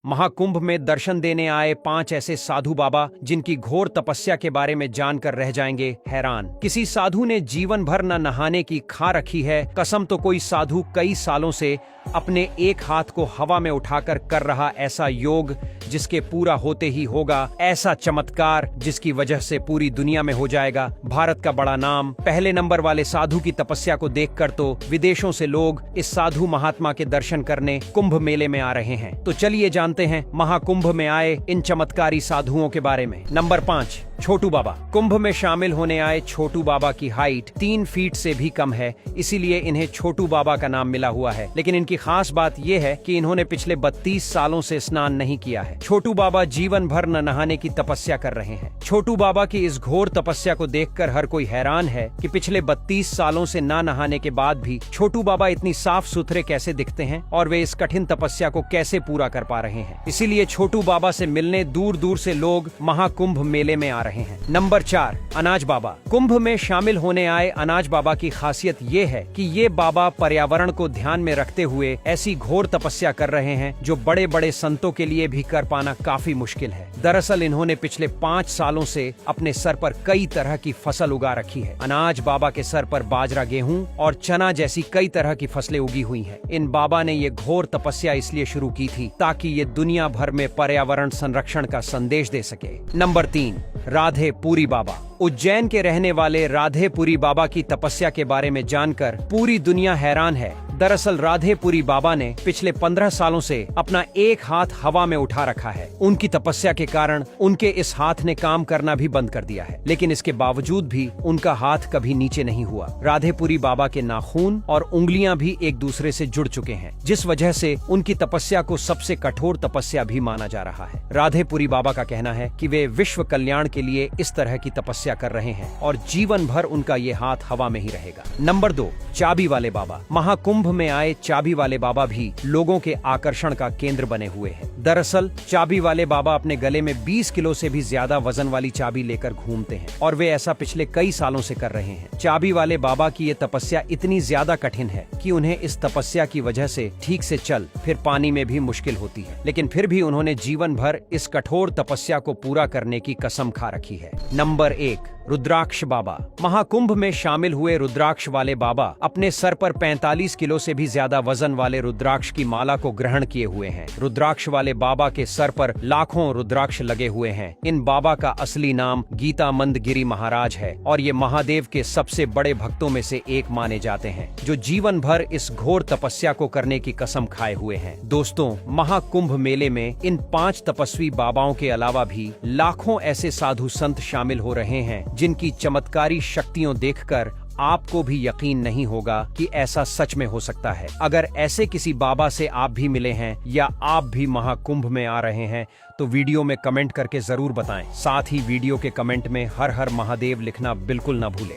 महाकुंभ में दर्शन देने आए 5 ऐसे साधु बाबा जिनकी घोर तपस्या के बारे में जानकर रह जाएंगे हैरान। किसी साधु ने जीवन भर न नहाने की खा रखी है कसम, तो कोई साधु कई सालों से अपने एक हाथ को हवा में उठाकर कर रहा ऐसा योग जिसके पूरा होते ही होगा ऐसा चमत्कार जिसकी वजह से पूरी दुनिया में हो जाएगा भारत का बड़ा नाम। पहले नंबर वाले साधु की तपस्या को देखकर तो विदेशों से लोग इस साधु महात्मा के दर्शन करने कुंभ मेले में आ रहे हैं। तो चलिए जानते हैं महाकुंभ में आए इन चमत्कारी साधुओं के बारे में। नंबर 5, छोटू बाबा। कुंभ में शामिल होने आए छोटू बाबा की हाइट 3 फीट से भी कम है, इसीलिए इन्हें छोटू बाबा का नाम मिला हुआ है। लेकिन इनकी खास बात यह है कि इन्होंने पिछले 32 सालों से स्नान नहीं किया है। छोटू बाबा जीवन भर न नहाने की तपस्या कर रहे हैं। छोटू बाबा की इस घोर तपस्या को देखकर हर कोई हैरान है कि पिछले 32 सालों से ना नहाने के बाद भी छोटू बाबा इतनी साफ सुथरे कैसे दिखते हैं और वे इस कठिन तपस्या को कैसे पूरा कर पा रहे हैं। इसीलिए छोटू बाबा से मिलने दूर दूर से लोग महाकुंभ मेले में आ रहे हैं। नंबर 4, अनाज बाबा। कुंभ में शामिल होने आए अनाज बाबा की खासियत ये है कि ये बाबा पर्यावरण को ध्यान में रखते हुए ऐसी घोर तपस्या कर रहे हैं जो बड़े बड़े संतों के लिए भी कर पाना काफी मुश्किल है। दरअसल इन्होंने पिछले 5 सालों से अपने सर पर कई तरह की फसल उगा रखी है। अनाज बाबा के सर पर बाजरा, गेहूं और चना जैसी कई तरह की फसलें उगी हुई हैं। इन बाबा ने ये घोर तपस्या इसलिए शुरू की थी ताकि ये दुनिया भर में पर्यावरण संरक्षण का संदेश दे सके। नंबर 3, राधे पुरी बाबा। उज्जैन के रहने वाले राधे पुरी बाबा की तपस्या के बारे में जानकर पूरी दुनिया हैरान है। दरअसल राधे पुरी बाबा ने पिछले 15 सालों से अपना एक हाथ हवा में उठा रखा है। उनकी तपस्या के कारण उनके इस हाथ ने काम करना भी बंद कर दिया है, लेकिन इसके बावजूद भी उनका हाथ कभी नीचे नहीं हुआ। राधे पुरी बाबा के नाखून और उंगलियां भी एक दूसरे से जुड़ चुके हैं, जिस वजह से उनकी तपस्या को सबसे कठोर तपस्या भी माना जा रहा है। राधे पुरी बाबा का कहना है कि वे विश्व कल्याण के लिए इस तरह की तपस्या कर रहे हैं और जीवन भर उनका ये हाथ हवा में ही रहेगा। नंबर 2, चाबी वाले बाबा। महाकुंभ में आए चाबी वाले बाबा भी लोगों के आकर्षण का केंद्र बने हुए हैं। दरअसल चाबी वाले बाबा अपने गले में 20 किलो से भी ज्यादा वजन वाली चाबी लेकर घूमते हैं और वे ऐसा पिछले कई सालों से कर रहे हैं। चाबी वाले बाबा की ये तपस्या इतनी ज्यादा कठिन है कि उन्हें इस तपस्या की वजह से ठीक से चल फिर पानी में भी मुश्किल होती है, लेकिन फिर भी उन्होंने जीवन भर इस कठोर तपस्या को पूरा करने की कसम खा रखी है। नंबर 1, रुद्राक्ष बाबा। महाकुंभ में शामिल हुए रुद्राक्ष वाले बाबा अपने सर पर 45 किलो से भी ज्यादा वजन वाले रुद्राक्ष की माला को ग्रहण किए हुए हैं। रुद्राक्ष वाले बाबा के सर पर लाखों रुद्राक्ष लगे हुए हैं। इन बाबा का असली नाम गीतामंद गिरी महाराज है और ये महादेव के सबसे बड़े भक्तों में से एक माने जाते हैं, जो जीवन भर इस घोर तपस्या को करने की कसम खाए हुए हैं। दोस्तों, महाकुंभ मेले में इन 5 तपस्वी बाबाओं के अलावा भी लाखों ऐसे साधु संत शामिल हो रहे हैं जिनकी चमत्कारी शक्तियों देखकर आपको भी यकीन नहीं होगा कि ऐसा सच में हो सकता है। अगर ऐसे किसी बाबा से आप भी मिले हैं या आप भी महाकुंभ में आ रहे हैं तो वीडियो में कमेंट करके जरूर बताएं। साथ ही वीडियो के कमेंट में हर हर महादेव लिखना बिल्कुल न भूलें।